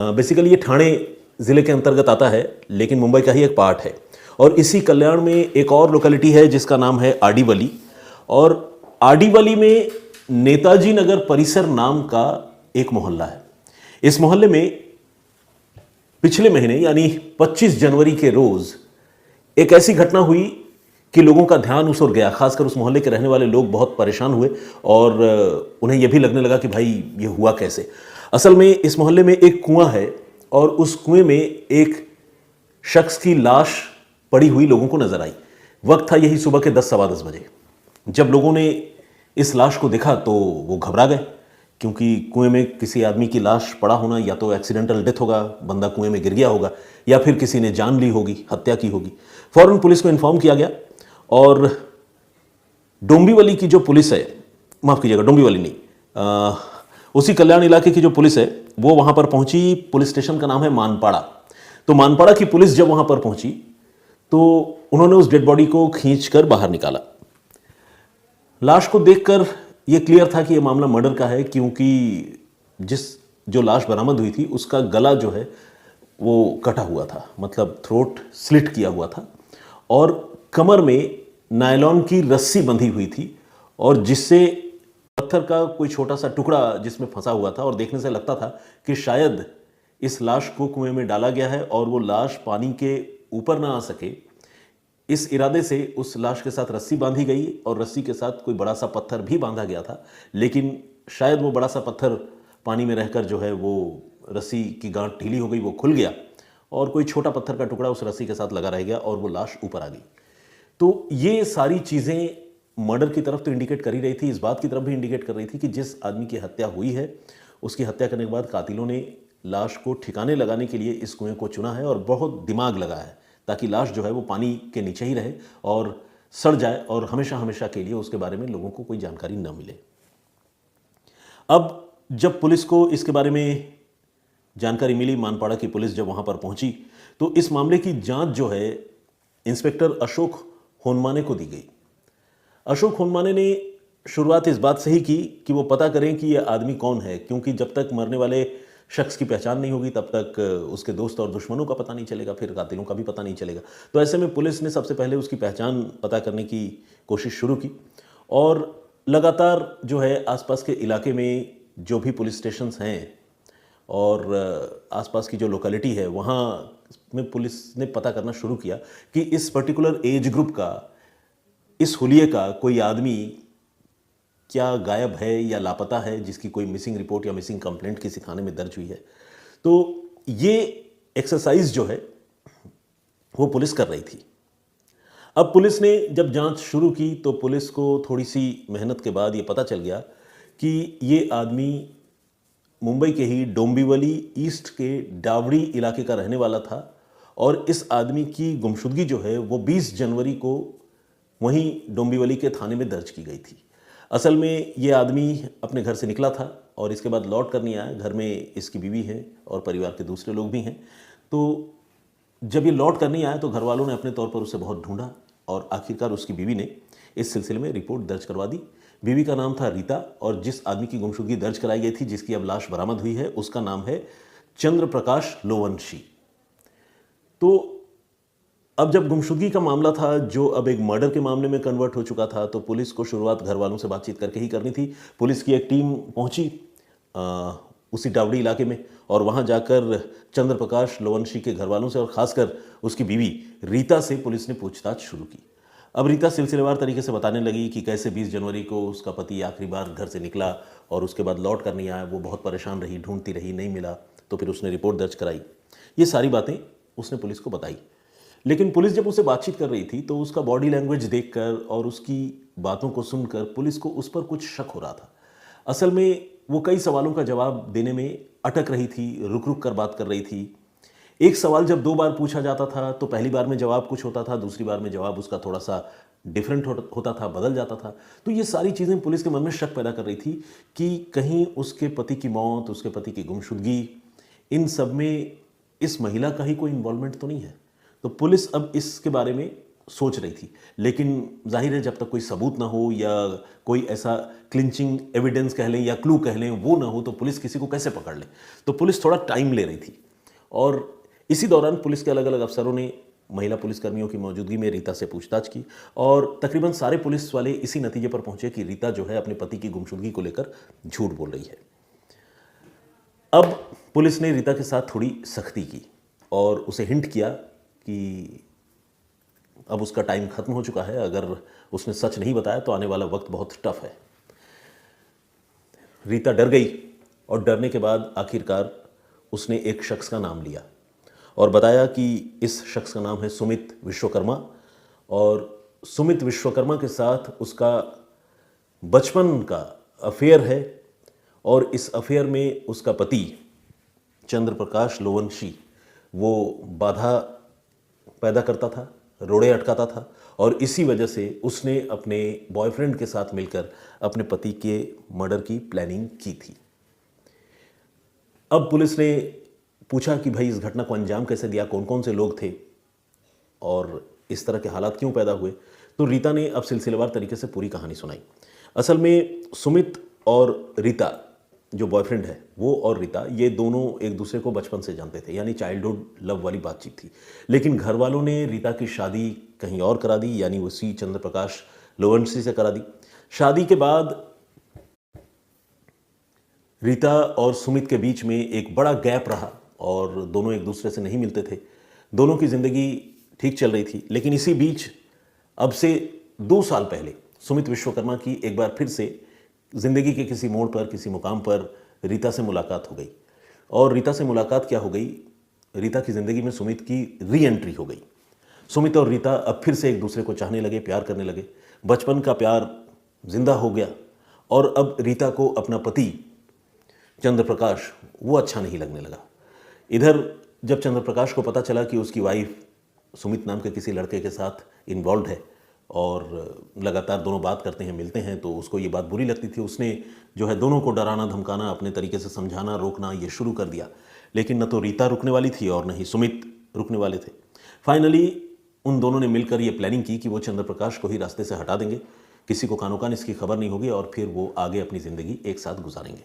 Basically ये ठाणे ज़िले के अंतर्गत आता है, लेकिन मुंबई का ही एक पार्ट है। और इसी कल्याण में एक और लोकेलिटी है जिसका नाम है आडीवली। और आडीवली में नेताजी नगर परिसर नाम का एक मोहल्ला है। इस मोहल्ले में पिछले महीने यानी 25 जनवरी के रोज एक ऐसी घटना हुई कि लोगों का ध्यान उस ओर गया। खासकर उस मोहल्ले के रहने वाले लोग बहुत परेशान हुए और उन्हें यह भी लगने लगा कि भाई ये हुआ कैसे। असल में इस मोहल्ले में एक कुआं है और उस कुएं में एक शख्स की लाश पड़ी हुई लोगों को नजर आई। वक्त था यही सुबह के 10 सवा 10 बजे। जब लोगों ने इस लाश को देखा तो वो घबरा गए, क्योंकि कुएं में किसी आदमी की लाश पड़ा होना या तो एक्सीडेंटल डेथ होगा, बंदा कुएं में गिर गया होगा, या फिर किसी ने जान ली होगी, हत्या की होगी। फौरन पुलिस को इन्फॉर्म किया गया और डोंबिवली की जो पुलिस है, माफ कीजिएगा डोंबिवली नहीं, उसी कल्याण इलाके की जो पुलिस है वो वहां पर पहुंची। पुलिस स्टेशन का नाम है मानपाड़ा। तो मानपाड़ा की पुलिस जब वहां पर पहुंची तो उन्होंने उस डेड बॉडी को खींचकर बाहर निकाला। लाश को देखकर यह क्लियर था कि यह मामला मर्डर का है, क्योंकि जो लाश बरामद हुई थी उसका गला जो है वो कटा हुआ था, मतलब थ्रोट स्लिट किया हुआ था, और कमर में नायलॉन की रस्सी बंधी हुई थी और जिससे पत्थर का कोई छोटा सा टुकड़ा जिसमें फंसा हुआ था। और देखने से लगता था कि शायद इस लाश को कुएं में डाला गया है और वो लाश पानी के ऊपर ना आ सके, इस इरादे से उस लाश के साथ रस्सी बांधी गई और रस्सी के साथ कोई बड़ा सा पत्थर भी बांधा गया था। लेकिन शायद वो बड़ा सा पत्थर पानी में रहकर जो है वो रस्सी की गांठ ढीली हो गई, वो खुल गया और कोई छोटा पत्थर का टुकड़ा उस रस्सी के साथ लगा रह गया और वो लाश ऊपर आ गई। तो ये सारी चीज़ें मर्डर की तरफ तो इंडिकेट कर ही रही थी, इस बात की तरफ भी इंडिकेट कर रही थी कि जिस आदमी की हत्या हुई है उसकी हत्या करने के बाद कातिलों ने लाश को ठिकाने लगाने के लिए इस कुएं को चुना है और बहुत दिमाग लगा है ताकि लाश जो है वो पानी के नीचे ही रहे और सड़ जाए और हमेशा हमेशा के लिए उसके बारे में लोगों को कोई जानकारी न मिले। अब जब पुलिस को इसके बारे में जानकारी मिली, मानपाड़ा की पुलिस जब वहां पर पहुंची तो इस मामले की जांच जो है इंस्पेक्टर अशोक होनमाने को दी गई। अशोक होनमाने ने शुरुआत इस बात से ही की कि वो पता करें कि यह आदमी कौन है, क्योंकि जब तक मरने वाले शख्स की पहचान नहीं होगी तब तक उसके दोस्त और दुश्मनों का पता नहीं चलेगा, फिर कातिलों का भी पता नहीं चलेगा। तो ऐसे में पुलिस ने सबसे पहले उसकी पहचान पता करने की कोशिश शुरू की और लगातार जो है आसपास के इलाके में जो भी पुलिस स्टेशंस हैं और आसपास की जो लोकेलिटी है वहाँ में पुलिस ने पता करना शुरू किया कि इस पर्टिकुलर एज ग्रुप का, इस हुलिये का कोई आदमी क्या गायब है या लापता है, जिसकी कोई मिसिंग रिपोर्ट या मिसिंग कंप्लेंट किसी थाने में दर्ज हुई है। तो ये एक्सरसाइज जो है वो पुलिस कर रही थी। अब पुलिस ने जब जांच शुरू की तो पुलिस को थोड़ी सी मेहनत के बाद ये पता चल गया कि ये आदमी मुंबई के ही डोंबिवली ईस्ट के डावड़ी इलाके का रहने वाला था और इस आदमी की गुमशुदगी जो है वो 20 जनवरी को वहीं डोंबिवली के थाने में दर्ज की गई थी। असल में ये आदमी अपने घर से निकला था और इसके बाद लौट कर नहीं आया। घर में इसकी बीवी है और परिवार के दूसरे लोग भी हैं। तो जब ये लौट कर नहीं आया तो घर वालों ने अपने तौर पर उसे बहुत ढूंढा और आखिरकार उसकी बीवी ने इस सिलसिले में रिपोर्ट दर्ज करवा दी। बीवी का नाम था रीता और जिस आदमी की गुमशुदगी दर्ज कराई गई थी, जिसकी अब लाश बरामद हुई है, उसका नाम है चंद्र प्रकाश लोवंशी। तो अब जब गुमशुदगी का मामला था जो अब एक मर्डर के मामले में कन्वर्ट हो चुका था, तो पुलिस को शुरुआत घर वालों से बातचीत करके ही करनी थी। पुलिस की एक टीम पहुंची उसी डावड़ी इलाके में और वहां जाकर चंद्र प्रकाश लोवंशी के घर वालों से और खासकर उसकी बीवी रीता से पुलिस ने पूछताछ शुरू की। अब रीता सिलसिलेवार तरीके से बताने लगी कि कैसे 20 जनवरी को उसका पति आखिरी बार घर से निकला और उसके बाद लौट कर नहीं आया। वो बहुत परेशान रही, ढूंढती रही, नहीं मिला, तो फिर उसने रिपोर्ट दर्ज कराई। ये सारी बातें उसने पुलिस को बताई। लेकिन पुलिस जब उससे बातचीत कर रही थी तो उसका बॉडी लैंग्वेज देखकर और उसकी बातों को सुनकर पुलिस को उस पर कुछ शक हो रहा था। असल में वो कई सवालों का जवाब देने में अटक रही थी, रुक रुक कर बात कर रही थी। एक सवाल जब 2 बार पूछा जाता था तो पहली बार में जवाब कुछ होता था, दूसरी बार में जवाब उसका थोड़ा सा डिफरेंट होता था, बदल जाता था। तो ये सारी चीज़ें पुलिस के मन में शक पैदा कर रही थी कि कहीं उसके पति की मौत, उसके पति की गुमशुदगी, इन सब में इस महिला का ही कोई इन्वॉल्वमेंट तो नहीं है। तो पुलिस अब इसके बारे में सोच रही थी, लेकिन जाहिर है जब तक कोई सबूत ना हो या कोई ऐसा क्लिंचिंग एविडेंस कह लें या क्लू कह लें वो ना हो तो पुलिस किसी को कैसे पकड़ ले। तो पुलिस थोड़ा टाइम ले रही थी और इसी दौरान पुलिस के अलग अलग अफसरों ने महिला पुलिसकर्मियों की मौजूदगी में रीता से पूछताछ की और तकरीबन सारे पुलिस वाले इसी नतीजे पर पहुंचे कि रीता जो है अपने पति की गुमशुदगी को लेकर झूठ बोल रही है। अब पुलिस ने रीता के साथ थोड़ी सख्ती की और उसे हिंट किया कि अब उसका टाइम खत्म हो चुका है, अगर उसने सच नहीं बताया तो आने वाला वक्त बहुत टफ है। रीता डर गई और डरने के बाद आखिरकार उसने एक शख्स का नाम लिया और बताया कि इस शख्स का नाम है सुमित विश्वकर्मा और सुमित विश्वकर्मा के साथ उसका बचपन का अफेयर है और इस अफेयर में उसका पति चंद्र प्रकाश लोवंशी वो बाधा पैदा करता था, रोड़े अटकाता था और इसी वजह से उसने अपने बॉयफ्रेंड के साथ मिलकर अपने पति के मर्डर की प्लानिंग की थी। अब पुलिस ने पूछा कि भाई इस घटना को अंजाम कैसे दिया, कौन कौन से लोग थे और इस तरह के हालात क्यों पैदा हुए। तो रीता ने अब सिलसिलेवार तरीके से पूरी कहानी सुनाई। असल में सुमित और रीता जो बॉयफ्रेंड है वो और रीता ये दोनों एक दूसरे को बचपन से जानते थे, यानी चाइल्डहुड लव वाली बातचीत थी। लेकिन घर वालों ने रीता की शादी कहीं और करा दी, यानी उसी चंद्र प्रकाश लोवंशी से करा दी। शादी के बाद रीता और सुमित के बीच में एक बड़ा गैप रहा और दोनों एक दूसरे से नहीं मिलते थे। दोनों की ज़िंदगी ठीक चल रही थी, लेकिन इसी बीच अब से 2 साल पहले सुमित विश्वकर्मा की एक बार फिर से ज़िंदगी के किसी मोड़ पर, किसी मुकाम पर रीता से मुलाकात हो गई। और रीता से मुलाकात क्या हो गई, रीता की ज़िंदगी में सुमित की री एंट्री हो गई। सुमित और रीता अब फिर से एक दूसरे को चाहने लगे, प्यार करने लगे। बचपन का प्यार जिंदा हो गया और अब रीता को अपना पति चंद्र प्रकाश वो अच्छा नहीं लगने लगा। इधर जब चंद्र प्रकाश को पता चला कि उसकी वाइफ सुमित नाम के किसी लड़के के साथ इन्वॉल्व है और लगातार दोनों बात करते हैं, मिलते हैं, तो उसको ये बात बुरी लगती थी। उसने जो है दोनों को डराना धमकाना, अपने तरीके से समझाना, रोकना ये शुरू कर दिया। लेकिन न तो रीता रुकने वाली थी और न ही सुमित रुकने वाले थे। फाइनली उन दोनों ने मिलकर ये प्लानिंग की कि वो चंद्र प्रकाश को ही रास्ते से हटा देंगे, किसी को कानो कान इसकी खबर नहीं होगी और फिर वो आगे अपनी ज़िंदगी एक साथ गुजारेंगे।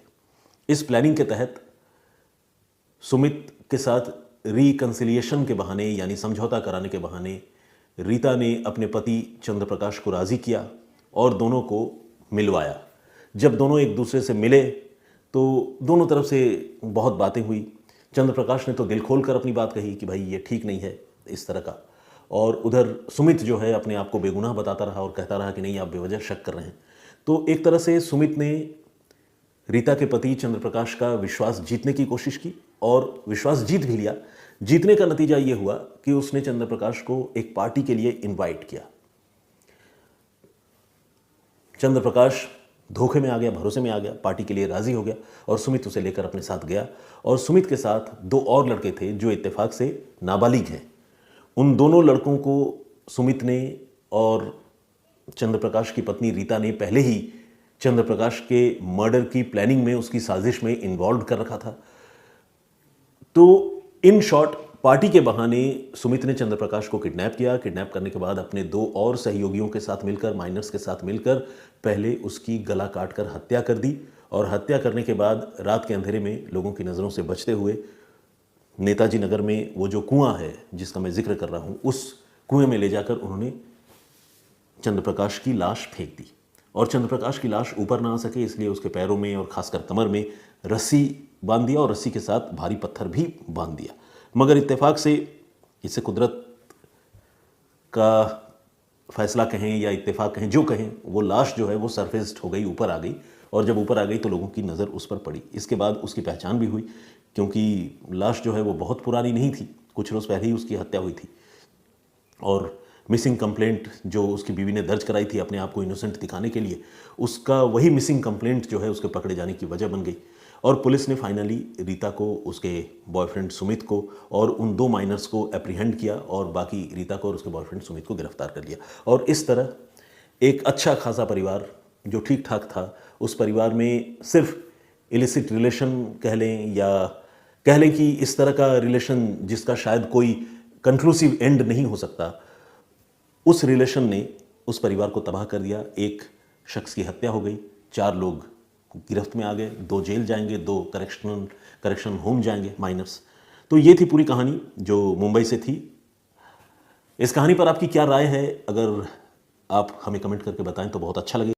इस प्लानिंग के तहत सुमित के साथ रिकन्सिलिएशन के बहाने, यानी समझौता कराने के बहाने, रीता ने अपने पति चंद्र प्रकाश को राज़ी किया और दोनों को मिलवाया। जब दोनों एक दूसरे से मिले तो दोनों तरफ से बहुत बातें हुई। चंद्र प्रकाश ने तो दिल खोल कर अपनी बात कही कि भाई ये ठीक नहीं है इस तरह का, और उधर सुमित जो है अपने आप को बेगुनाह बताता रहा और कहता रहा कि नहीं आप बेवजह शक कर रहे हैं। तो एक तरह से सुमित ने रीता के पति चंद्र प्रकाश का विश्वास जीतने की कोशिश की और विश्वास जीत भी लिया। जीतने का नतीजा ये हुआ कि उसने चंद्र प्रकाश को एक पार्टी के लिए इनवाइट किया। चंद्र प्रकाश धोखे में आ गया, भरोसे में आ गया, पार्टी के लिए राजी हो गया और सुमित उसे लेकर अपने साथ गया। और सुमित के साथ 2 और लड़के थे जो इत्तेफाक से नाबालिग हैं। उन दोनों लड़कों को सुमित ने और चंद्र प्रकाश की पत्नी रीता ने पहले ही चंद्र प्रकाश के मर्डर की प्लानिंग में, उसकी साजिश में इन्वॉल्व कर रखा था। तो इन शॉर्ट पार्टी के बहाने सुमित ने चंद्र प्रकाश को किडनैप किया। किडनैप करने के बाद अपने 2 और सहयोगियों के साथ मिलकर, माइनर्स के साथ मिलकर पहले उसकी गला काटकर हत्या कर दी और हत्या करने के बाद रात के अंधेरे में लोगों की नज़रों से बचते हुए नेताजी नगर में वो जो कुआं है जिसका मैं जिक्र कर रहा हूँ, उस कुएं में ले जाकर उन्होंने चंद्र प्रकाश की लाश फेंक दी। और चंद्र प्रकाश की लाश ऊपर ना आ सके इसलिए उसके पैरों में और खासकर कमर में रस्सी बांध दिया और रस्सी के साथ भारी पत्थर भी बांध दिया। मगर इत्तेफाक से, इसे कुदरत का फैसला कहें या इत्तेफाक कहें, जो कहें, वो लाश जो है वो सरफेस्ड हो गई, ऊपर आ गई। और जब ऊपर आ गई तो लोगों की नज़र उस पर पड़ी। इसके बाद उसकी पहचान भी हुई क्योंकि लाश जो है वो बहुत पुरानी नहीं थी, कुछ रोज़ पहले ही उसकी हत्या हुई थी। और मिसिंग कंप्लेंट जो उसकी बीवी ने दर्ज कराई थी अपने आप को इनोसेंट दिखाने के लिए, उसका वही मिसिंग कंप्लेंट जो है उसके पकड़े जाने की वजह बन गई। और पुलिस ने फाइनली रीता को, उसके बॉयफ्रेंड सुमित को और उन 2 माइनर्स को एप्रीहेंड किया और बाकी रीता को और उसके बॉयफ्रेंड सुमित को गिरफ्तार कर लिया। और इस तरह एक अच्छा खासा परिवार जो ठीक ठाक था, उस परिवार में सिर्फ इलिसिट रिलेशन कह लें या कह लें कि इस तरह का रिलेशन जिसका शायद कोई कंक्लूसिव एंड नहीं हो सकता, उस रिलेशन ने उस परिवार को तबाह कर दिया। एक शख्स की हत्या हो गई, 4 लोग गिरफ्त में आ गए, 2 जेल जाएंगे, 2 करेक्शन होम जाएंगे, माइनर्स। तो ये थी पूरी कहानी जो मुंबई से थी। इस कहानी पर आपकी क्या राय है? अगर आप हमें कमेंट करके बताएं तो बहुत अच्छा लगेगा।